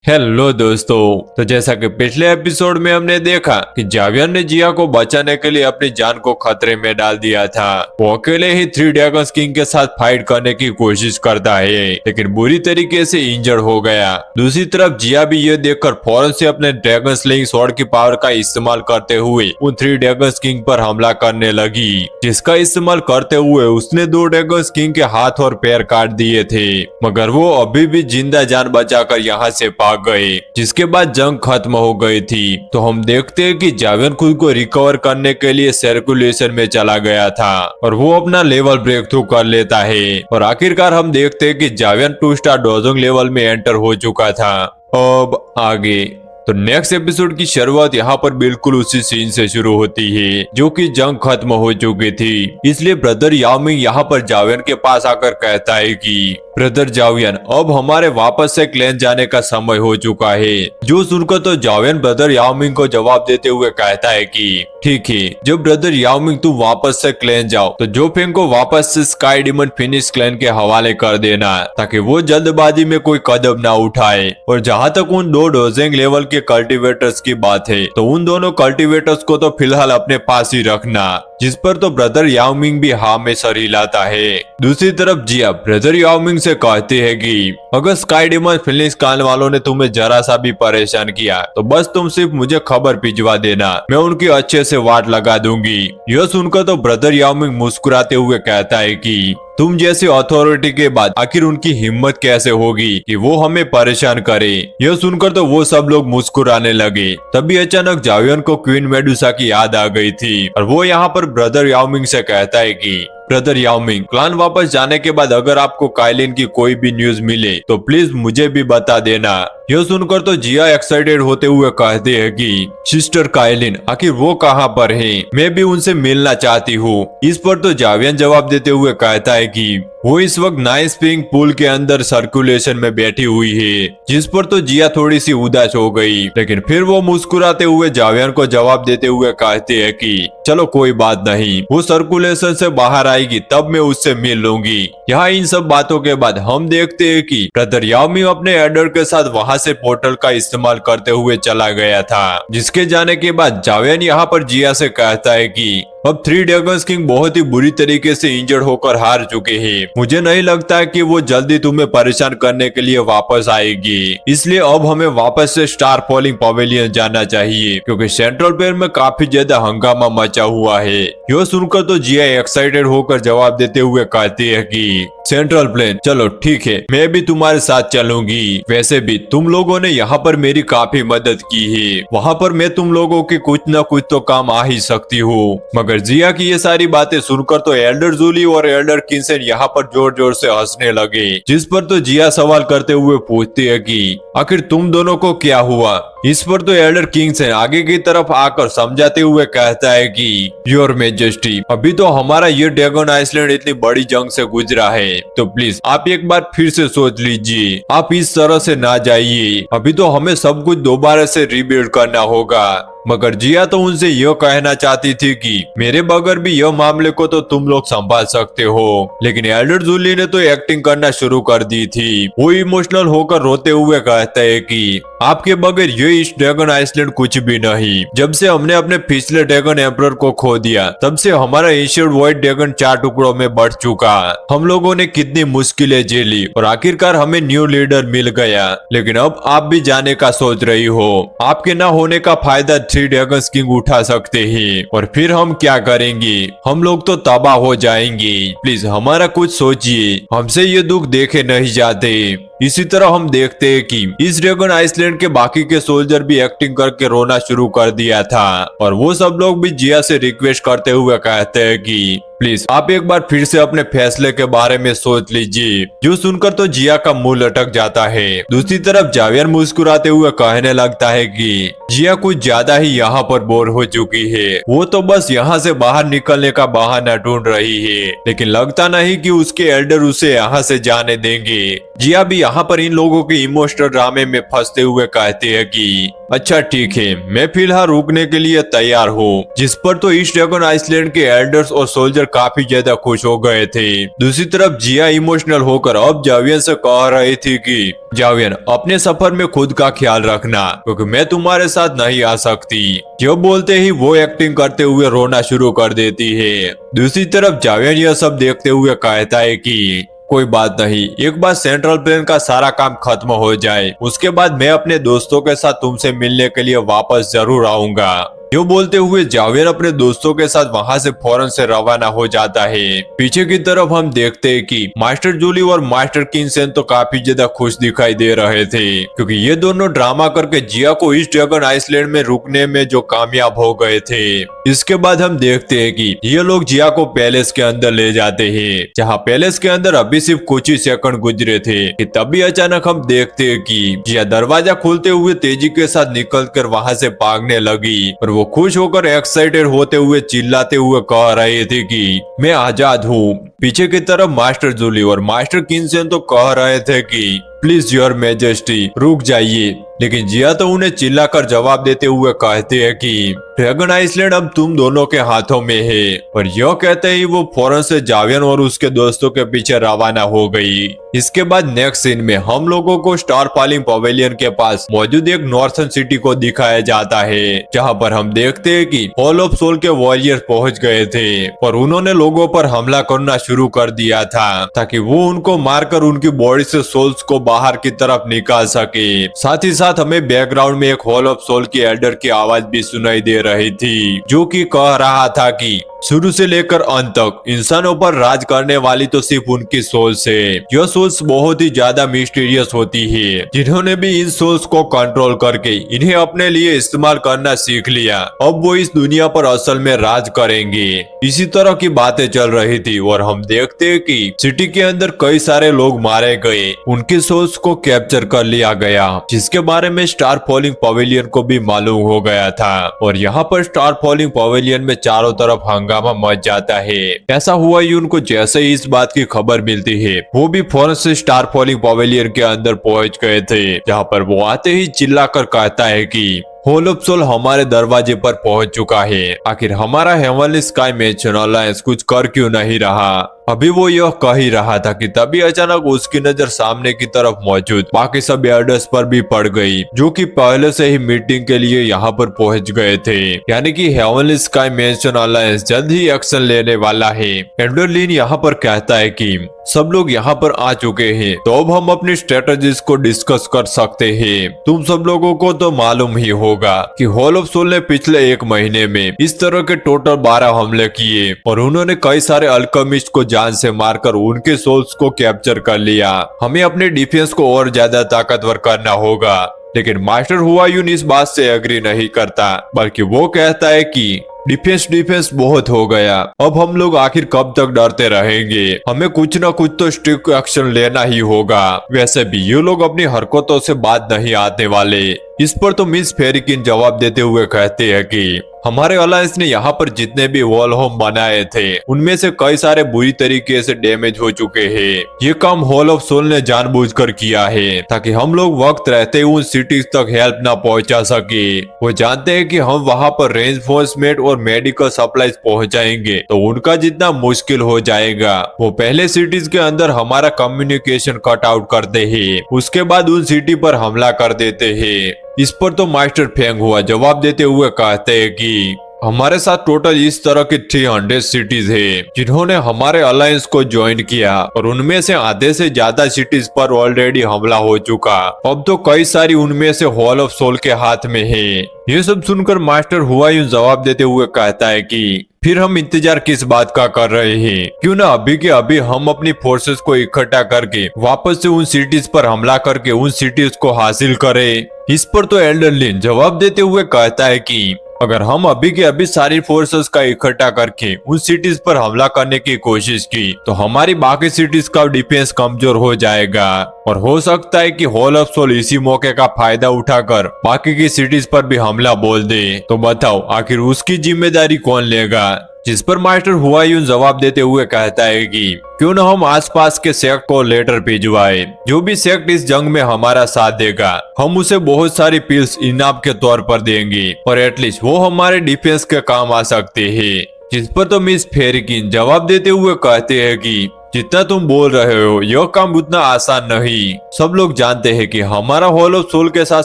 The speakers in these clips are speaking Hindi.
हेलो दोस्तों। तो जैसा कि पिछले एपिसोड में हमने देखा कि जावियन ने जिया को बचाने के लिए अपनी जान को खतरे में डाल दिया था। वो अकेले ही थ्री ड्रैगन्स किंग के साथ फाइट करने की कोशिश करता है, लेकिन बुरी तरीके से इंजर्ड हो गया। दूसरी तरफ जिया भी ये देखकर फौरन से अपने ड्रैगन स्लेइंग स्वॉर्ड की पावर का इस्तेमाल करते हुए उन थ्री ड्रैगन्स किंग पर हमला करने लगी, जिसका इस्तेमाल करते हुए उसने दो ड्रैगन्स किंग के हाथ और पैर काट दिए थे, मगर वो अभी भी जिंदा जान बचाकर यहाँ से गए, जिसके बाद जंग खत्म हो गई थी। तो हम देखते हैं कि जावियन खुद को रिकवर करने के लिए सर्कुलेशन में चला गया था और वो अपना लेवल ब्रेक थ्रू कर लेता है। और आखिरकार हम देखते हैं कि जावियन 2 स्टार डोजोंग लेवल में एंटर हो चुका था। अब आगे तो नेक्स्ट एपिसोड की शुरुआत यहाँ पर बिल्कुल उसी सीन से शुरू होती है जो कि जंग खत्म हो चुकी थी। इसलिए ब्रदर याओमिंग यहाँ पर जावियन के पास आकर कहता है कि ब्रदर जावियन, अब हमारे वापस से क्लैन जाने का समय हो चुका है। जो सुनकर तो जावियन ब्रदर याओमिंग को जवाब देते हुए कहता है कि ठीक है, जब ब्रदर याओमिंग तुम वापस से क्लैन जाओ तो जोफेंग को वापस से स्काई डिमन फिनिश क्लैन के हवाले कर देना, ताकि वो जल्दबाजी में कोई कदम ना उठाए। और जहाँ तक उन दो डोजेंग लेवल के कल्टीवेटर्स की बात है, तो उन दोनों कल्टीवेटर्स को तो फिलहाल अपने पास ही रखना, जिस पर तो ब्रदर याओमिंग भी हाँ में सर हिलाता है। दूसरी तरफ जिया ब्रदर याओमिंग से कहती है कि अगर स्काई डिमन फिनिश क्लैन वालों ने तुम्हें जरा सा भी परेशान किया तो बस तुम सिर्फ मुझे खबर भिजवा देना, मैं उनकी अच्छे से वाट लगा दूंगी। यह सुनकर तो ब्रदर याओमिंग मुस्कुराते हुए कहता है कि तुम जैसी अथॉरिटी के बाद आखिर उनकी हिम्मत कैसे होगी कि वो हमें परेशान करे। यह सुनकर तो वो सब लोग मुस्कुराने लगे। तभी अचानक जावियन को क्वीन मेडुसा की याद आ गई थी और वो यहाँ पर ब्रदर याओमिंग से कहता है कि ब्रदर याओमिंग, क्लान वापस जाने के बाद अगर आपको काइलिन की कोई भी न्यूज मिले तो प्लीज मुझे भी बता देना। यह सुनकर तो जिया एक्साइटेड होते हुए कहते हैं कि सिस्टर काइलिन, आखिर वो कहाँ पर है, मैं भी उनसे मिलना चाहती हूँ। इस पर तो जावियन जवाब देते हुए कहता है कि वो इस वक्त नाइस स्प्रिंग पूल के अंदर सर्कुलेशन में बैठी हुई है। जिस पर तो जिया थोड़ी सी उदास हो गई, लेकिन फिर वो मुस्कुराते हुए जावियन को जवाब देते हुए कहते हैं कि चलो कोई बात नहीं, वो सर्कुलेशन से बाहर आएगी तब मैं उससे मिल लूंगी। यहाँ इन सब बातों के बाद हम देखते हैं कि ब्रदर याओमिंग अपने एडर के साथ वहाँ से पोर्टल का इस्तेमाल करते हुए चला गया था, जिसके जाने के बाद जावियन यहाँ पर जिया से कहता है कि अब थ्री ड्रैगन्स किंग बहुत ही बुरी तरीके से इंजर्ड होकर हार चुके हैं। मुझे नहीं लगता कि वो जल्दी तुम्हें परेशान करने के लिए वापस आएगी, इसलिए अब हमें वापस से स्टार फॉलिंग पवेलियन जाना चाहिए, क्योंकि सेंट्रल पेर में काफी ज्यादा हंगामा मचा हुआ है। यह सुनकर तो जिया एक्साइटेड होकर जवाब देते हुए कहती है कि सेंट्रल प्लेन, चलो ठीक है, मैं भी तुम्हारे साथ चलूंगी। वैसे भी तुम लोगों ने यहाँ पर मेरी काफी मदद की है, वहाँ पर मैं तुम लोगों के कुछ न कुछ तो काम आ ही सकती हूँ। मगर जिया की ये सारी बातें सुनकर तो एल्डर जूली और एल्डर किन्सेन यहाँ पर जोर जोर से हंसने लगे, जिस पर तो जिया सवाल करते हुए पूछती है कि आखिर तुम दोनों को क्या हुआ। इस पर तो एल्डर किन्सेन आगे की तरफ आकर समझाते हुए कहता है कि योर मेजेस्टी, अभी तो हमारा ये ड्रैगन आइसलैंड इतनी बड़ी जंग से गुजरा है, तो प्लीज आप एक बार फिर से सोच लीजिए, आप इस तरह से ना जाइए। अभी तो हमें सब कुछ दोबारा से रीबिल्ड करना होगा। मगर जिया तो उनसे यह कहना चाहती थी कि मेरे बगैर भी यह मामले को तो तुम लोग संभाल सकते हो, लेकिन एल्डर जूली ने तो एक्टिंग करना शुरू कर दी थी। वो इमोशनल होकर रोते हुए कहता है कि आपके बगैर ये इस ड्रैगन आइसलैंड कुछ भी नहीं। जब से हमने अपने पिछले ड्रैगन एम्परर को खो दिया, तब से हमारा एशियड व्हाइट ड्रैगन 4 टुकड़ों में बढ़ चुका। हम लोगों ने कितनी मुश्किलें झेली और आखिरकार हमें न्यू लीडर मिल गया, लेकिन अब आप भी जाने का सोच रही हो। आपके न होने का फायदा थ्री ड्रैगन्स किंग उठा सकते हैं, और फिर हम क्या करेंगे, हम लोग तो तबाह हो जाएंगे। प्लीज हमारा कुछ सोचिए, हमसे ये दुख देखे नहीं जाते। इसी तरह हम देखते हैं कि इस ड्रैगन आइसलैंड के बाकी के सोल्जर भी एक्टिंग करके रोना शुरू कर दिया था, और वो सब लोग भी जिया से रिक्वेस्ट करते हुए कहते हैं कि प्लीज आप एक बार फिर से अपने फैसले के बारे में सोच लीजिए। जो सुनकर तो जिया का मुंह लटक जाता है। दूसरी तरफ जावियन मुस्कुराते हुए कहने लगता है कि जिया कुछ ज्यादा ही यहाँ पर बोर हो चुकी है, वो तो बस यहाँ से बाहर निकलने का बहाना ढूंढ रही है, लेकिन लगता नहीं कि उसके एल्डर उसे यहाँ से जाने देंगे। जिया भी यहाँ पर इन लोगों के इमोशनल ड्रामे में फंसते हुए कहते हैं कि अच्छा ठीक है, मैं फिलहाल रुकने के लिए तैयार हूँ। जिस पर तो ईस्ट ड्रैगन आइसलैंड के एल्डर्स और सोल्जर काफी ज्यादा खुश हो गए थे। दूसरी तरफ जिया इमोशनल होकर अब जावियन से कह रही थी कि जावियन अपने सफर में खुद का ख्याल रखना, क्योंकि मैं तुम्हारे साथ नहीं आ सकती। जो बोलते ही वो एक्टिंग करते हुए रोना शुरू कर देती है। दूसरी तरफ जावियन यह सब देखते हुए कहता है कि कोई बात नहीं, एक बार सेंट्रल प्लेन का सारा काम खत्म हो जाए उसके बाद मैं अपने दोस्तों के साथ तुमसे मिलने के लिए वापस जरूर आऊंगा। जो बोलते हुए जावियन अपने दोस्तों के साथ वहां से फौरन से रवाना हो जाता है। पीछे की तरफ हम देखते हैं कि मास्टर जूली और मास्टर किनसेन तो काफी ज्यादा खुश दिखाई दे रहे थे, क्योंकि ये दोनों ड्रामा करके जिया को ईस्ट ड्रैगन आइसलैंड में रुकने में जो कामयाब हो गए थे। इसके बाद हम देखते हैं कि ये लोग जिया को पैलेस के अंदर ले जाते हैं, जहाँ पैलेस के अंदर अभी सिर्फ कुछ ही सेकंड गुजरे थे कि तभी अचानक हम देखते हैं कि जिया दरवाजा खोलते हुए तेजी के साथ निकलकर वहां से भागने लगी और वो खुश होकर एक्साइटेड होते हुए चिल्लाते हुए कह रहे थे कि मैं आजाद हूँ। पीछे की तरफ मास्टर जूली और मास्टर किनसेन तो कह रहे थे कि प्लीज योर मैजेस्टी रुक जाइए, लेकिन जिया तो उन्हें चिल्लाकर जवाब देते हुए कहते हैं कि ड्रैगन आइसलैंड अब तुम दोनों के हाथों में है। और यह कहते ही वो फौरन से जावियन और उसके दोस्तों के पीछे रवाना हो गई। इसके बाद नेक्स्ट सीन में हम लोगों को स्टार फॉलिंग पवेलियन के पास मौजूद एक नॉर्थन सिटी को दिखाया जाता है, जहां पर हम देखते हैं कि हॉल ऑफ सोल के वॉरियर्स पहुंच गए थे और उन्होंने लोगों पर हमला करना शुरू कर दिया था ताकि वो उनको मारकर उनकी बॉडी से सोल्स को बाहर की तरफ निकाल सके। साथ ही साथ हमें बैकग्राउंड में एक हॉल ऑफ सोल की एल्डर की आवाज भी सुनाई दे रही थी, जो कि कह रहा था कि शुरू से लेकर अंत तक इंसानों पर राज करने वाली तो सिर्फ उनकी सोच है। यह सोच बहुत ही ज्यादा मिस्टीरियस होती है। जिन्होंने भी इन सोच को कंट्रोल करके इन्हें अपने लिए इस्तेमाल करना सीख लिया, अब वो इस दुनिया पर असल में राज करेंगे। इसी तरह की बातें चल रही थी और हम देखते हैं कि सिटी के अंदर कई सारे लोग मारे गए, उनकी सोच को कैप्चर कर लिया गया, जिसके बारे में स्टार फॉलिंग पवेलियन को भी मालूम हो गया था। और यहाँ पर स्टार फॉलिंग पवेलियन में चारों तरफ हंगामा मच जाता है। ऐसा हुआ ही उनको जैसे ही इस बात की खबर मिलती है, वो भी फौरन से स्टार फॉलिंग पवेलियन के अंदर पहुंच गए थे, जहाँ पर वो आते ही चिल्लाकर कहता है कि हॉल ऑफ सोल हमारे दरवाजे पर पहुंच चुका है। आखिर हमारा हेवनली स्काई मैजिशियन अलायंस कुछ कर क्यों नहीं रहा। अभी वो यह कह ही रहा था कि तभी अचानक उसकी नजर सामने की तरफ मौजूद बाकी सब एल्डर्स पर भी पड़ गई, जो कि पहले से ही मीटिंग के लिए यहाँ पर पहुंच गए थे। यानी कि हेवनली स्काई मैजिशियन अलायंस जल्द ही एक्शन लेने वाला है। एंडरलिन यहाँ पर कहता है कि सब लोग यहाँ पर आ चुके हैं, तो अब हम अपनी स्ट्रेटजीज को डिस्कस कर सकते हैं। तुम सब लोगों को तो मालूम ही होगा कि हॉल ऑफ सोल ने पिछले एक महीने में इस तरह के टोटल 12 हमले किए और उन्होंने कई सारे अल्केमिस्ट को जान से मारकर उनके सोल्स को कैप्चर कर लिया। हमें अपने डिफेंस को और ज्यादा ताकतवर करना होगा। लेकिन मास्टर हुआयून इस बात से एग्री नहीं करता, बल्कि वो कहता है कि डिफेंस बहुत हो गया, अब हम लोग आखिर कब तक डरते रहेंगे। हमें कुछ न कुछ तो स्ट्रिक्ट एक्शन लेना ही होगा। वैसे भी ये लोग अपनी हरकतों से बात नहीं आने वाले। इस पर तो मिस फेरिकिन जवाब देते हुए कहते हैं कि हमारे अलायंस ने यहाँ पर जितने भी वॉल होम बनाए थे, उनमें से कई सारे बुरी तरीके से डैमेज हो चुके हैं। ये काम हॉल ऑफ सोल ने जानबूझकर किया है, ताकि हम लोग वक्त रहते उन सिटीज तक हेल्प ना पहुंचा सके। वो जानते हैं कि हम वहाँ पर रेंफोर्समेंट और मेडिकल सप्लाईज पहुंचाएंगे तो उनका जितना मुश्किल हो जाएगा। वो पहले सिटीज के अंदर हमारा कम्युनिकेशन कट आउट करते हैं, उसके बाद उन सिटी पर हमला कर देते हैं। इस पर तो मास्टर फेंग हुआ जवाब देते हुए कहते हैं कि हमारे साथ टोटल इस तरह की 300 सिटीज है जिन्होंने हमारे अलायंस को ज्वाइन किया, और उनमें से आधे से ज्यादा सिटीज पर ऑलरेडी हमला हो चुका। अब तो कई सारी उनमें से हॉल ऑफ सोल के हाथ में है। ये सब सुनकर मास्टर हुआयून जवाब देते हुए कहता है कि फिर हम इंतजार किस बात का कर रहे हैं, क्यों ना अभी के अभी हम अपनी फोर्सेस को इकट्ठा करके वापस से उन सिटीज पर हमला करके उन सिटीज को हासिल करें। इस पर तो एल्डरलिन जवाब देते हुए कहता है कि अगर हम अभी के अभी सारी फोर्सेस का इकट्ठा करके उन सिटीज पर हमला करने की कोशिश की तो हमारी बाकी सिटीज का डिफेंस कमजोर हो जाएगा, और हो सकता है कि हॉल ऑफ सोल इसी मौके का फायदा उठाकर बाकी की सिटीज पर भी हमला बोल दे। तो बताओ आखिर उसकी जिम्मेदारी कौन लेगा। जिस पर मास्टर हुआयून जवाब देते हुए कहता है कि क्यों न हम आसपास के सेक्ट को लेटर भिजवाए, जो भी सेक्ट इस जंग में हमारा साथ देगा हम उसे बहुत सारी पिल्स इनाम के तौर पर देंगे और एटलीस्ट वो हमारे डिफेंस के काम आ सकते हैं। जिस पर तो मिस फेरिकिन जवाब देते हुए कहते हैं कि जितना तुम बोल रहे हो यह काम उतना आसान नहीं। सब लोग जानते हैं कि हमारा हॉल ऑफ सोल के साथ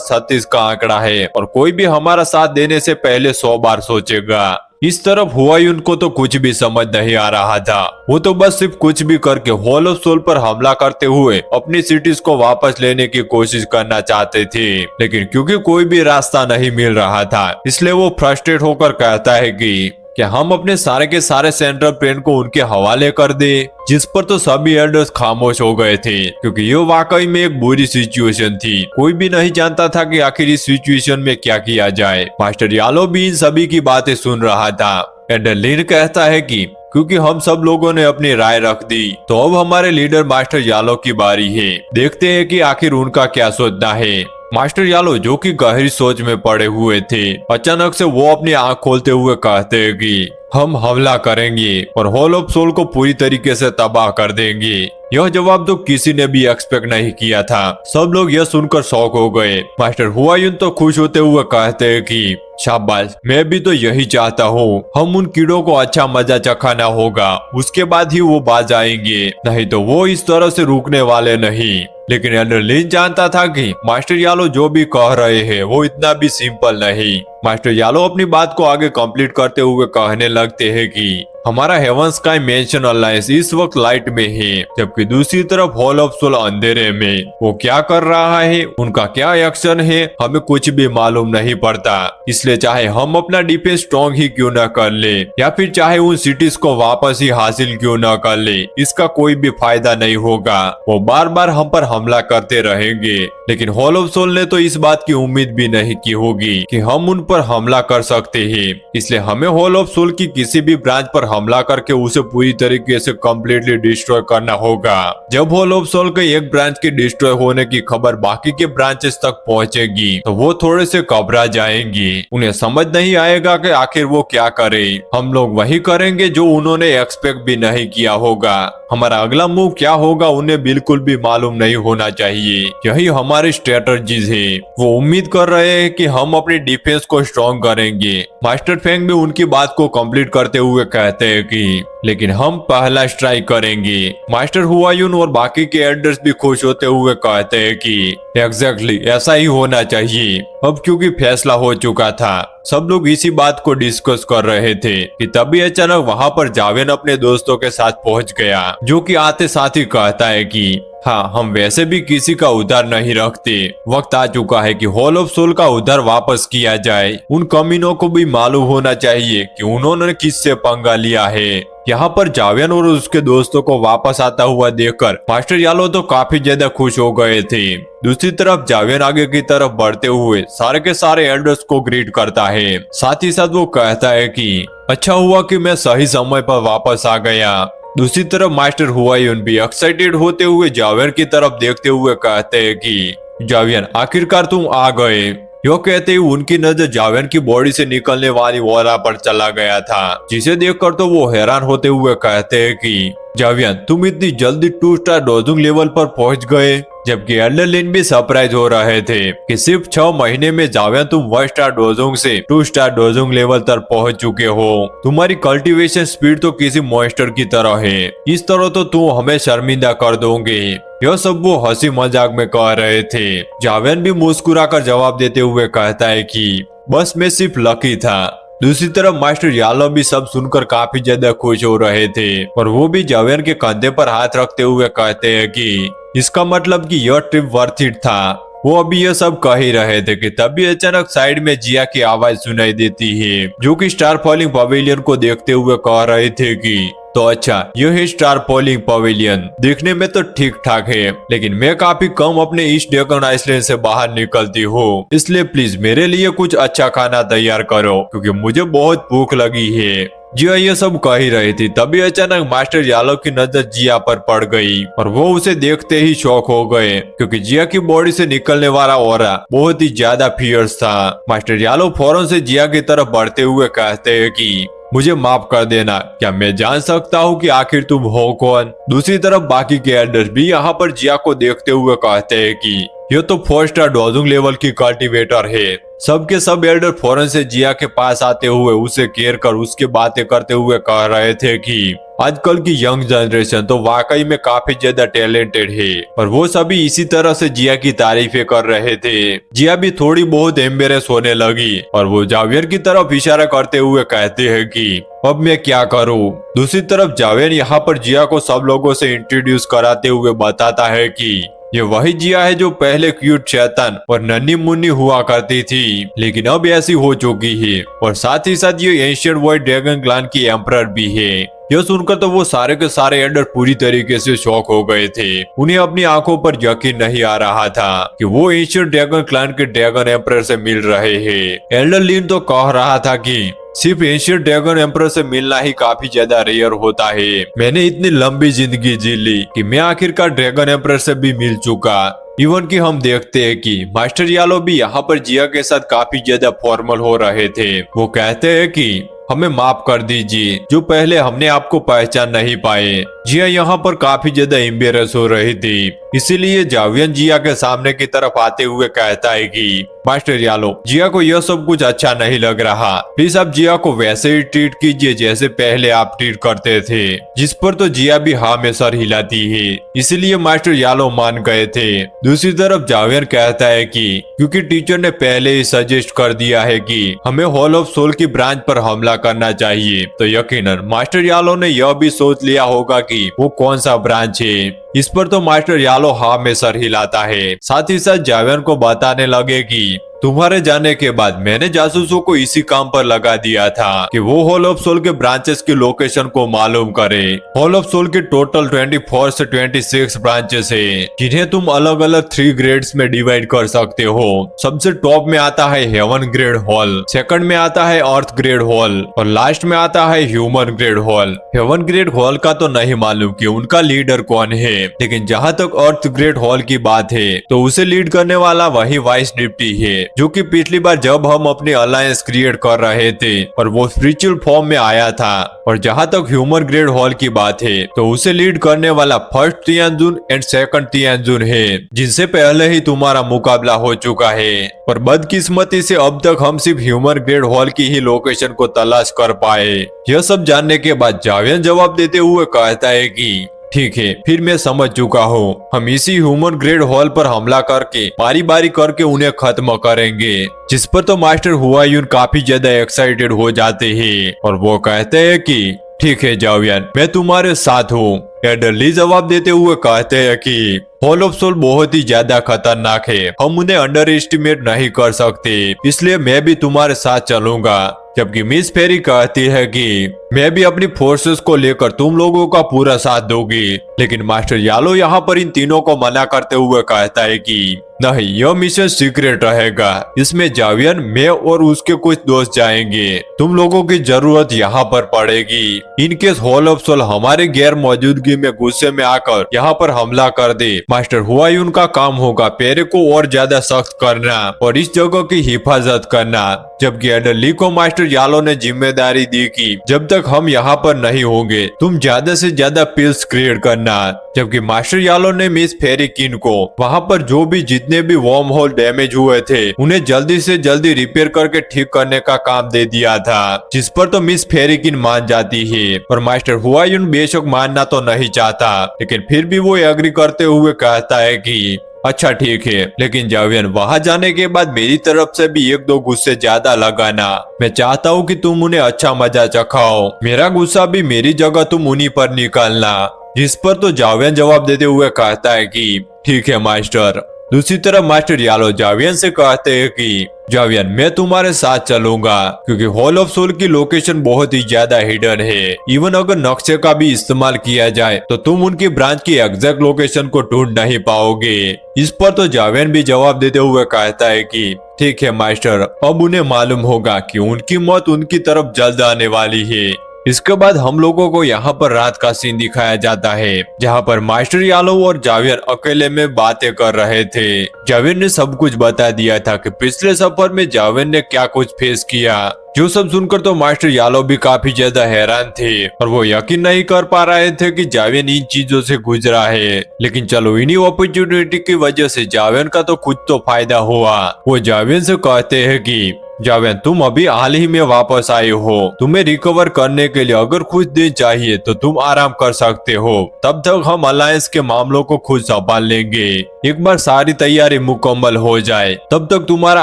36 का आंकड़ा है और कोई भी हमारा साथ देने से पहले 100 बार सोचेगा। इस तरफ हुआयून को तो कुछ भी समझ नहीं आ रहा था। वो तो बस सिर्फ कुछ भी करके हॉल ऑफ सोल पर हमला करते हुए अपनी सिटीज को वापस लेने की कोशिश करना चाहते थे, लेकिन क्योंकि कोई भी रास्ता नहीं मिल रहा था इसलिए वो फ्रस्ट्रेट होकर कहता है कि क्या हम अपने सारे के सारे सेंट्रल प्लेन को उनके हवाले कर दे। जिस पर तो सभी एल्डर्स खामोश हो गए थे क्योंकि ये वाकई में एक बुरी सिचुएशन थी। कोई भी नहीं जानता था कि आखिर इस सिचुएशन में क्या किया जाए। मास्टर यालो भी इन सभी की बातें सुन रहा था। एल्डर लिन कहता है कि क्योंकि हम सब लोगों ने अपनी राय रख दी तो अब हमारे लीडर मास्टर यालो की बारी है। देखते हैं कि आखिर उनका क्या सोचना है। मास्टर यालो जो कि गहरी सोच में पड़े हुए थे, अचानक से वो अपनी आंख खोलते हुए कहते हैं कि हम हमला करेंगे और हॉल ऑफ सोल को पूरी तरीके से तबाह कर देंगे। यह जवाब तो किसी ने भी एक्सपेक्ट नहीं किया था। सब लोग यह सुनकर शॉक हो गए। मास्टर हुआयून तो खुश होते हुए कहते हैं कि शाबाश, मैं भी तो यही चाहता हूँ। हम उन कीड़ों को अच्छा मजा चखाना होगा, उसके बाद ही वो बाज आएंगे, नहीं तो वो इस तरह से रुकने वाले नहीं। लेकिन एल्डर लिन जानता था कि मास्टर यालो जो भी कह रहे हैं वो इतना भी सिंपल नहीं। मास्टर यालो अपनी बात को आगे कंप्लीट करते हुए कहने लगते हैं कि हमारा हेवन स्काई मेंशन अलायंस इस वक्त लाइट में है, जबकि दूसरी तरफ हॉल ऑफ सोल अंधेरे में। वो क्या कर रहा है, उनका क्या एक्शन है, हमें कुछ भी मालूम नहीं पड़ता। इसलिए चाहे हम अपना डिफेंस स्ट्रॉन्ग ही क्यों न कर ले या फिर चाहे उन सिटीज को वापस ही हासिल क्यों न कर ले, इसका कोई भी फायदा नहीं होगा। वो बार बार हम पर हमला करते रहेंगे। लेकिन हॉल ऑफ सोल ने तो इस बात की उम्मीद भी नहीं की होगी कि हम उन पर हमला कर सकते हैं। इसलिए हमें हॉल ऑफ सोल की किसी भी ब्रांच पर हमला करके उसे पूरी तरीके से कम्प्लीटली डिस्ट्रॉय करना होगा। जब हॉल ऑफ सोल के एक ब्रांच के डिस्ट्रॉय होने की खबर बाकी के ब्रांचेस तक पहुंचेगी तो वो थोड़े से घबरा जाएंगी। उन्हें समझ नहीं आएगा कि आखिर वो क्या करे। हम लोग वही करेंगे जो उन्होंने एक्सपेक्ट भी नहीं किया होगा। हमारा अगला मूव क्या होगा उन्हें बिल्कुल भी मालूम नहीं होना चाहिए। यही हमारी स्ट्रेटजीज है। वो उम्मीद कर रहे हैं कि हम अपनी डिफेंस को स्ट्रॉन्ग करेंगे। मास्टर फेंग भी उनकी बात को कंप्लीट करते हुए कहते हैं कि लेकिन हम पहला स्ट्राइक करेंगे। मास्टर हुआयून और बाकी के एल्डर्स भी खुश होते हुए कहते हैं कि एग्जैक्टली ऐसा ही होना चाहिए। अब क्योंकि फैसला हो चुका था, सब लोग इसी बात को डिस्कस कर रहे थे कि तभी अचानक वहां पर जावेन अपने दोस्तों के साथ पहुंच गया, जो कि आते साथ ही कहता है कि हाँ, हम वैसे भी किसी का उधार नहीं रखते। वक्त आ चुका है कि हॉल ऑफ सोल का उधार वापस किया जाए। उन कमीनों को भी मालूम होना चाहिए कि उन्होंने किससे पंगा लिया है। यहाँ पर जावेन और उसके दोस्तों को वापस आता हुआ देखकर मास्टर यालो तो काफी ज्यादा खुश हो गए थे। दूसरी तरफ जावेन आगे की तरफ बढ़ते हुए सारे के सारे एल्डर्स को ग्रीट करता है। साथ ही साथ वो कहता है कि अच्छा हुआ कि मैं सही समय पर वापस आ गया। दूसरी तरफ मास्टर हुआयून भी एक्साइटेड होते हुए जावेन की तरफ देखते हुए कहते हैं कि जावेन, आखिरकार तुम आ गए। यो कहते ही उनकी नजर जावेन की बॉडी से निकलने वाली ऑरा पर चला गया था, जिसे देखकर तो वो हैरान होते हुए कहते हैं कि जावेन, तुम इतनी जल्दी 2 स्टार डोजुंग लेवल पर पहुंच गए। जबकि एल्डर लिन भी सरप्राइज हो रहे थे कि सिर्फ 6 महीने में जावेन तुम 1 स्टार डोजुंग से 2 स्टार डोजुंग लेवल तक पहुंच चुके हो। तुम्हारी कल्टीवेशन स्पीड तो किसी मॉन्स्टर की तरह है। इस तरह तो तुम हमें शर्मिंदा कर दोगे। यह सब वो हंसी मजाक में कह रहे थे। जावेन भी मुस्कुराकर जवाब देते हुए कहता है कि बस मैं सिर्फ लकी था। दूसरी तरफ मास्टर यालो भी सब सुनकर काफी ज्यादा खुश हो रहे थे और वो भी जावेन के कंधे पर हाथ रखते हुए कहते हैं कि इसका मतलब कि यह ट्रिप वर्थ इट था। वो अभी ये सब कह ही रहे थे कि तभी अचानक साइड में जिया की आवाज सुनाई देती है, जो कि स्टार फॉलिंग पवेलियन को देखते हुए कह रहे थे कि तो अच्छा, यह है स्टार फॉलिंग पवेलियन। देखने में तो ठीक ठाक है, लेकिन मैं काफी कम अपने ईस्ट डेकन आइसलैंड से बाहर निकलती हूँ, इसलिए प्लीज मेरे लिए कुछ अच्छा खाना तैयार करो क्योंकि मुझे बहुत भूख लगी है। जिया ये सब कह ही रही थी तभी अचानक मास्टर यालो की नजर जिया पर पड़ गई और वो उसे देखते ही शॉक हो गए क्योंकि जिया की बॉडी से निकलने वाला ऑरा बहुत ही ज्यादा फियर्स था। मास्टर यालो फौरन से जिया की तरफ बढ़ते हुए कहते हैं कि मुझे माफ कर देना, क्या मैं जान सकता हूँ कि आखिर तुम हो कौन? दूसरी तरफ बाकी के एल्डर्स भी यहाँ पर जिया को देखते हुए कहते हैं कि ये तो 4 स्टार डोजुंग लेवल की कल्टीवेटर है। सबके सब एल्डर फौरन से जिया के पास आते हुए उसे केयर कर उसके बातें करते हुए कह रहे थे कि आजकल की यंग जनरेशन तो वाकई में काफी ज्यादा टैलेंटेड है, और वो सभी इसी तरह से जिया की तारीफें कर रहे थे। जिया भी थोड़ी बहुत एम्बेरेस होने लगी और वो जावियर की तरफ इशारा करते हुए कहते हैं कि अब मैं क्या करूं? दूसरी तरफ जावियर यहाँ पर जिया को सब लोगों से इंट्रोड्यूस कराते हुए बताता है कि ये वही जिया है जो पहले क्यूट शैतान और नन्ही मुन्नी हुआ करती थी, लेकिन अब ऐसी हो चुकी है, और साथ ही साथ ये एंशिएंट वॉइड ड्रैगन क्लैन की एम्परर भी है। यह सुनकर तो वो सारे के सारे एल्डर पूरी तरीके से शॉक हो गए थे। उन्हें अपनी आंखों पर यकीन नहीं आ रहा था कि वो एंशिएंट ड्रैगन क्लैन के ड्रैगन एम्परर से मिल रहे हैं। एल्डर लिन तो कह रहा था कि सिर्फ एंशिएंट ड्रैगन एम्परर से मिलना ही काफी ज्यादा रेयर होता है। मैंने इतनी लंबी जिंदगी जी ली कि मैं आखिरकार ड्रैगन एम्परर से भी मिल चुका। इवन कि हम देखते हैं कि मास्टर यालो भी यहाँ पर जिया के साथ काफी ज्यादा फॉर्मल हो रहे थे। वो कहते हैं कि हमें माफ कर दीजिए, जो पहले हमने आपको पहचान नहीं पाए। जिया यहाँ पर काफी ज्यादा एम्बेरस हो रही थी, इसीलिए जावियन जिया के सामने की तरफ आते हुए कहता है कि मास्टर यालो, जिया को यह सब कुछ अच्छा नहीं लग रहा। प्लीज आप जिया को वैसे ही ट्रीट कीजिए जैसे पहले आप ट्रीट करते थे। जिस पर तो जिया भी हाँ में सर हिलाती है, इसीलिए मास्टर यालो मान गए थे। दूसरी तरफ जावियन कहता है कि क्योंकि टीचर ने पहले ही सजेस्ट कर दिया है कि हमें हॉल ऑफ सोल की ब्रांच पर हमला करना चाहिए, तो यकीनन मास्टर यालो ने यह भी सोच लिया होगा कि वो कौन सा ब्रांच है। इस पर तो मास्टर यालो हाँ में सर हिलाता है। साथ ही साथ जावियन को बताने लगे कि तुम्हारे जाने के बाद मैंने जासूसों को इसी काम पर लगा दिया था कि वो हॉल ऑफ सोल के ब्रांचेस की लोकेशन को मालूम करे। हॉल ऑफ सोल के टोटल 24 से 26 ब्रांचेस है, जिन्हें तुम अलग अलग 3 ग्रेड्स में डिवाइड कर सकते हो। सबसे टॉप में आता है हेवन ग्रेड हॉल, सेकंड में आता है अर्थ ग्रेड हॉल, और लास्ट में आता है human grade hall. Heaven grade hall का तो नहीं मालूम कि उनका लीडर कौन है, लेकिन जहाँ तक अर्थ ग्रेड हॉल की बात है तो उसे लीड करने वाला वही वाइस डिप्टी है, जो कि पिछली बार जब हम अपनी अलायंस क्रिएट कर रहे थे और वो स्पिरिचुअल फॉर्म में आया था। और जहाँ तक ह्यूमन ग्रेड हॉल की बात है तो उसे लीड करने वाला फर्स्ट तियानजुन एंड सेकंड तियानजुन है, जिनसे पहले ही तुम्हारा मुकाबला हो चुका है। पर बदकिस्मती से अब तक हम सिर्फ ह्यूमन ग्रेड हॉल की ही लोकेशन को तलाश कर पाए। यह सब जानने के बाद जावियन जवाब देते हुए कहता है कि ठीक है, फिर मैं समझ चुका हूँ। हम इसी ह्यूमन ग्रेड हॉल पर हमला करके बारी बारी करके उन्हें खत्म करेंगे। जिस पर तो मास्टर हुआयुन काफी ज्यादा एक्साइटेड हो जाते हैं और वो कहते हैं कि ठीक है जावियन, मैं तुम्हारे साथ हूँ। एल्डर ली जवाब देते हुए कहते हैं कि हॉल ऑफ सोल बहुत ही ज्यादा खतरनाक है, हम उन्हें अंडर एस्टिमेट नहीं कर सकते, इसलिए मैं भी तुम्हारे साथ चलूंगा। जबकि मिस फेरी कहती है कि मैं भी अपनी फोर्सेस को लेकर तुम लोगों का पूरा साथ दूंगी। लेकिन मास्टर यालो यहाँ पर इन तीनों को मना करते हुए कहता है कि नहीं, यह मिशन सीक्रेट रहेगा, इसमें जावियन, मैं और उसके कुछ दोस्त जाएंगे। तुम लोगों की जरूरत यहाँ पर पड़ेगी। इनकेस हॉल ऑफ सोल हमारे गैर मौजूदगी में गुस्से में आकर यहाँ पर हमला कर दे, मास्टर हुआयुन का काम होगा पैरे को और ज्यादा सख्त करना और इस जगह की हिफाजत करना। जबकि एल्डर ली को मास्टर यालो ने जिम्मेदारी दी कि जब तक हम यहाँ पर नहीं होंगे तुम ज्यादा से ज्यादा पिल्स क्रिएट करना। जबकि मास्टर यालो ने मिस फेरी किन को वहाँ पर जो भी जितने भी वर्म होल डैमेज हुए थे उन्हें जल्दी से जल्दी रिपेयर करके ठीक करने का काम दे दिया था। जिस पर तो मिस फेरी किन मान जाती है और मास्टर हुआयुन बेशक मानना तो नहीं चाहता, लेकिन फिर भी वो एग्री करते हुए कहता है कि अच्छा ठीक है, लेकिन जावियन, वहाँ जाने के बाद मेरी तरफ से भी 1-2 गुस्से ज्यादा लगाना। मैं चाहता हूँ कि तुम उन्हें अच्छा मजा चखाओ, मेरा गुस्सा भी मेरी जगह तुम उन्हीं पर निकालना। जिस पर तो जावियन जवाब देते हुए कहता है कि ठीक है मास्टर। दूसरी तरफ मास्टर यालो जावियन से कहते हैं कि जावियन, मैं तुम्हारे साथ चलूंगा, क्योंकि हॉल ऑफ सोल की लोकेशन बहुत ही ज्यादा हिडन है। इवन अगर नक्शे का भी इस्तेमाल किया जाए तो तुम उनकी ब्रांच की एग्जैक्ट लोकेशन को ढूंढ नहीं पाओगे। इस पर तो जावियन भी जवाब देते हुए कहता है कि ठीक है मास्टर, अब उन्हें मालूम होगा कि उनकी मौत उनकी तरफ जल्द आने वाली है। इसके बाद हम लोगों को यहाँ पर रात का सीन दिखाया जाता है, जहाँ पर मास्टर यादव और जावियर अकेले में बातें कर रहे थे। जावियर ने सब कुछ बता दिया था कि पिछले सफर में जावियर ने क्या कुछ फेस किया। जो सब सुनकर तो मास्टर यादव भी काफी ज्यादा हैरान थे और वो यकीन नहीं कर पा रहे थे कि जावियर इन चीजों से गुजरा है। लेकिन चलो, इन्हीं अपॉर्चुनिटी की वजह से जावियर का तो कुछ तो फायदा हुआ। वो जावियर से कहते हैं कि जावियर, तुम अभी हाल ही में वापस आए हो, तुम्हें रिकवर करने के लिए अगर कुछ दिन चाहिए तो तुम आराम कर सकते हो। तब तक हम अलायंस के मामलों को खुद संभाल लेंगे। एक बार सारी तैयारी मुकम्मल हो जाए तब तक तुम्हारा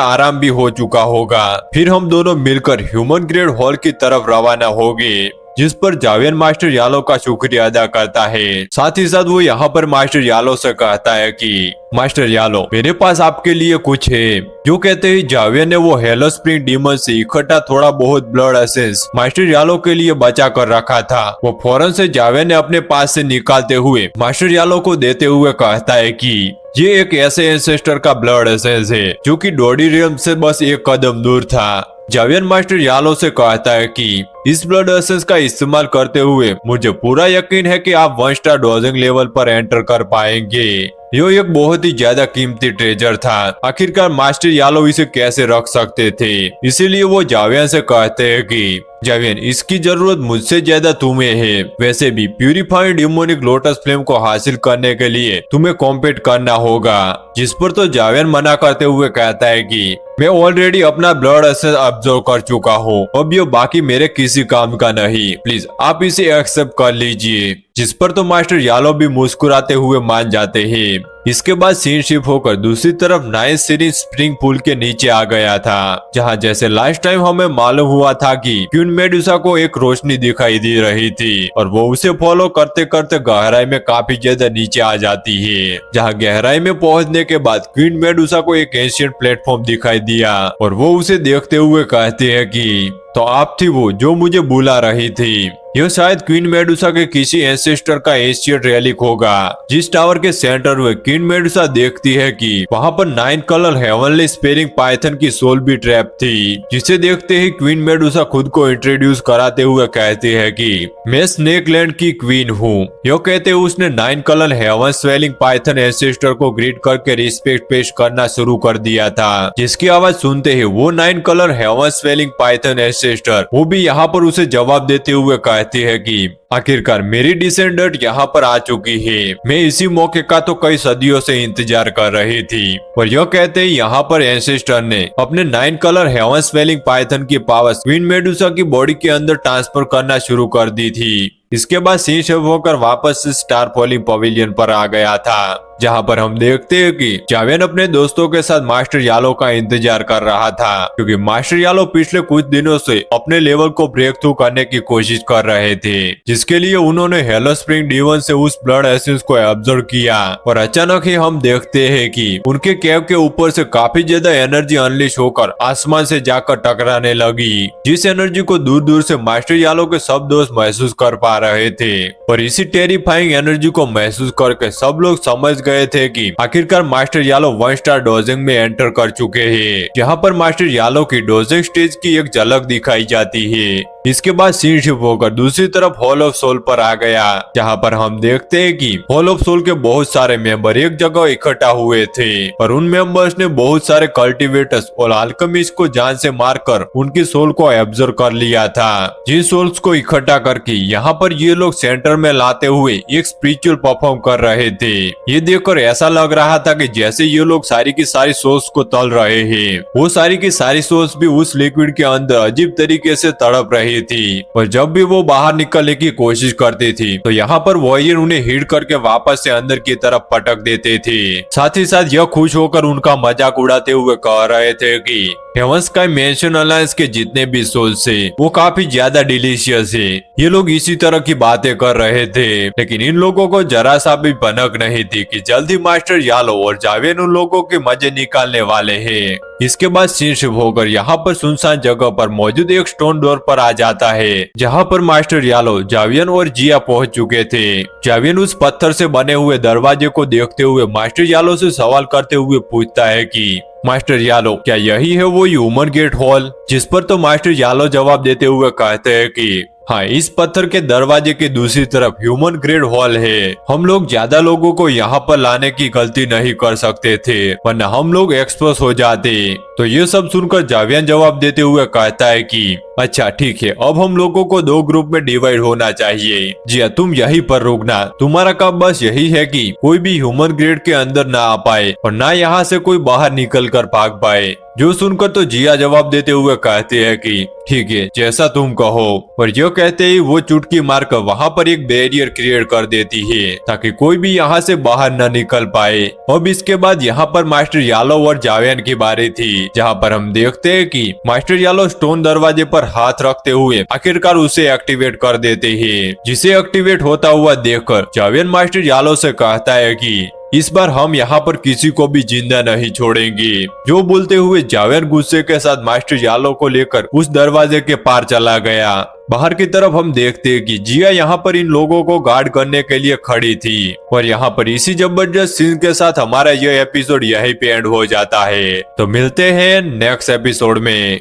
आराम भी हो चुका होगा। फिर हम दोनों मिलकर ह्यूमन ग्रेड हॉल की तरफ रवाना होंगे, जिस पर जावियर मास्टर यादव का शुक्रिया अदा करता है। साथ ही साथ वो यहाँ पर मास्टर यादव से कहता है कि मास्टर यादव, मेरे पास आपके लिए कुछ है। जो कहते ही जावियर ने वो हेलो स्प्रिंग डीमन से इकट्ठा थोड़ा बहुत ब्लड एसेंस मास्टर यादव के लिए बचा कर रखा था, वो फौरन से जावियर ने अपने पास से निकालते हुए मास्टर यादव को देते हुए कहता है कि ये एक ऐसे एंसेस्टर का ब्लड एसेंस है जो कि डॉडी रियम से बस एक कदम दूर था। जावियर मास्टर यादव से कहता है कि इस ब्लड एसेंस का इस्तेमाल करते हुए मुझे पूरा यकीन है कि आप 1 स्टार डोजिंग लेवल पर एंटर कर पाएंगे। ये एक बहुत ही ज्यादा कीमती ट्रेजर था। आखिरकार मास्टर यादव इसे कैसे रख सकते थे, इसीलिए वो जावियर से कहते हैं कि जावियर, इसकी जरूरत मुझसे ज्यादा तुम्हें है। वैसे भी प्यूरिफाइड डिमोनिक लोटस फ्लेम को हासिल करने के लिए तुम्हें कॉम्पीट करना होगा। जिस पर तो जावियर मना करते हुए कहता है कि मैं ऑलरेडी अपना ब्लड एसेंस ऑब्जर्व कर चुका हूँ, अब ये बाकी मेरे किसी काम का नहीं, प्लीज आप इसे एक्सेप्ट कर लीजिए। जिस पर तो मास्टर यादव भी मुस्कुराते हुए मान जाते हैं। इसके बाद सीन शिफ्ट होकर दूसरी तरफ नाइस सीरीज स्प्रिंग पूल के नीचे आ गया था, जहाँ जैसे लास्ट टाइम हमें मालूम हुआ था कि क्वीन मेडुसा को एक रोशनी दिखाई दे रही थी और वो उसे फॉलो करते करते गहराई में काफी ज्यादा नीचे आ जाती है। जहाँ गहराई में पहुंचने के बाद क्वीन मेडुसा को एक एशियंट प्लेटफॉर्म दिखाई दिया और वो उसे देखते हुए कहते हैं कि तो आप थी वो जो मुझे बुला रही थी। यह शायद क्वीन मेडुसा के किसी एंसेस्टर का एशियंट रेलिक होगा। जिस टावर के सेंटर में क्वीन मेडुसा देखती है कि वहां पर 9 कलर हेवनली स्पेरिंग पाइथन की सोल भी ट्रैप थी, जिसे देखते ही क्वीन मेडुसा खुद को इंट्रोड्यूस कराते हुए कहती है कि मैं स्नेक लैंड की क्वीन हूँ। यह कहते हुए उसने 9 colour heaven swallowing python ancestor को ग्रीट करके रिस्पेक्ट पेश करना शुरू कर दिया था, जिसकी आवाज सुनते ही वो 9 colour heaven swallowing python ancestor वो भी यहाँ पर उसे जवाब देते हुए कहती है कि आखिरकार मेरी डिसेंडेंट यहाँ पर आ चुकी है। मैं इसी मौके का तो कई सदियों से इंतजार कर रही थी। और यह कहते ही यहाँ पर एंसेस्टर ने अपने 9 कलर हेवन स्वेलिंग पाइथन की पावर क्वीन मेडुसा की बॉडी के अंदर ट्रांसफर करना शुरू कर दी थी। इसके बाद सीन शिफ्ट होकर वापस स्टार फॉलिंग पवेलियन पर आ गया था, जहां पर हम देखते हैं कि जावियर अपने दोस्तों के साथ मास्टर यादव का इंतजार कर रहा था, क्योंकि मास्टर यादव पिछले कुछ दिनों से अपने लेवल को ब्रेक थ्रू करने की कोशिश कर रहे थे, जिसके लिए उन्होंने हेलो स्प्रिंग डीवन से उस ब्लड एसेंस को ऑब्जर्व किया। और अचानक ही हम देखते हैं कि उनके केव के ऊपर से काफी ज्यादा एनर्जी अनलिश होकर आसमान से जाकर टकराने लगी, जिस एनर्जी को दूर दूर से मास्टर यादव के सब दोस्त महसूस कर पा रहे थे। और इसी टेरिफाइंग एनर्जी को महसूस करके सब लोग समझ गए थे कि आखिरकार मास्टर यादव 1 स्टार डोजिंग में एंटर कर चुके हैं। यहाँ पर मास्टर यादव की डोजिंग स्टेज की एक झलक दिखाई जाती है। इसके बाद सीन शिफ्ट होकर दूसरी तरफ हॉल ऑफ सोल पर आ गया, जहाँ पर हम देखते हैं कि हॉल ऑफ सोल के बहुत सारे मेंबर एक जगह इकट्ठा हुए थे और उन मेंबर्स ने बहुत सारे कल्टीवेटर्स और अल्केमिस्ट को जान से मारकर उनकी सोल को एब्जॉर्ब कर लिया था। जिन सोल्स को इकट्ठा करके यहाँ पर ये लोग सेंटर में लाते हुए एक स्पिरिचुअल परफॉर्म कर रहे थे। ये देखकर ऐसा लग रहा था कि जैसे ये लोग सारी की सारी सोल्स को तल रहे हैं। वो सारी की सारी सोल्स भी उस लिक्विड के अंदर अजीब तरीके से तड़प रही थी और जब भी वो बाहर निकलने की कोशिश करती थी तो यहाँ पर वॉरियर उन्हें हिट करके वापस से अंदर की तरफ पटक देते थे। साथ ही साथ यह खुश होकर उनका मजाक उड़ाते हुए कह रहे थे कि हेवंस का मेंशन अलायंस के जितने भी सोल्स है वो काफी ज्यादा डिलीशियस है। ये लोग इसी तरह की बातें कर रहे थे, लेकिन इन लोगों को जरा सा भी भनक नहीं थी कि जल्दी मास्टर यादव और जावियर उन लोगों के मजे निकालने वाले हैं। इसके बाद सीन शिफ्ट होकर यहाँ पर सुनसान जगह पर मौजूद एक स्टोन डोर पर आ जाता है, जहाँ पर मास्टर यादव, जावियर और जिया पहुंच चुके थे। जावियर उस पत्थर से बने हुए दरवाजे को देखते हुए मास्टर यादव से सवाल करते हुए पूछता है कि मास्टर यादव, क्या यही है वो ह्यूमन गेट हॉल? जिस पर तो मास्टर यादव जवाब देते हुए कहते हैं कि हाँ, इस पत्थर के दरवाजे की दूसरी तरफ ह्यूमन ग्रेड हॉल है। हम लोग ज्यादा लोगों को यहाँ पर लाने की गलती नहीं कर सकते थे, वरना हम लोग एक्सपोज हो जाते। तो ये सब सुनकर जावियन जवाब देते हुए कहता है कि अच्छा ठीक है, अब हम लोगों को दो ग्रुप में डिवाइड होना चाहिए। जिया, तुम यहीं पर रुकना। तुम्हारा काम बस यही है कि कोई भी ह्यूमन ग्रेड के अंदर ना आ पाए और ना यहाँ से कोई बाहर निकल कर भाग पाए। जो सुनकर तो जिया जवाब देते हुए कहते हैं कि ठीक है, जैसा तुम कहो। और यो कहते ही वो चुटकी मारकर वहाँ पर एक बैरियर क्रिएट कर देती है ताकि कोई भी यहाँ से बाहर न निकल पाए। अब इसके बाद यहाँ पर मास्टर यालो और जावियन की बारी थी, जहाँ पर हम देखते हैं कि मास्टर यालो स्टोन दरवाजे पर हाथ रखते हुए आखिरकार उसे एक्टिवेट कर देते हैं, जिसे एक्टिवेट होता हुआ देखकर जावियन मास्टर यालो से कहता है कि इस बार हम यहाँ पर किसी को भी जिंदा नहीं छोड़ेंगे। जो बोलते हुए जावियन गुस्से के साथ मास्टर यालो को लेकर उस दरवाजे के पार चला गया। बाहर की तरफ हम देखते हैं कि जिया यहाँ पर इन लोगों को गार्ड करने के लिए खड़ी थी। और यहाँ पर इसी जबरदस्त सीन के साथ हमारा यह एपिसोड यहीं पे एंड हो जाता है। तो मिलते हैं नेक्स्ट एपिसोड में।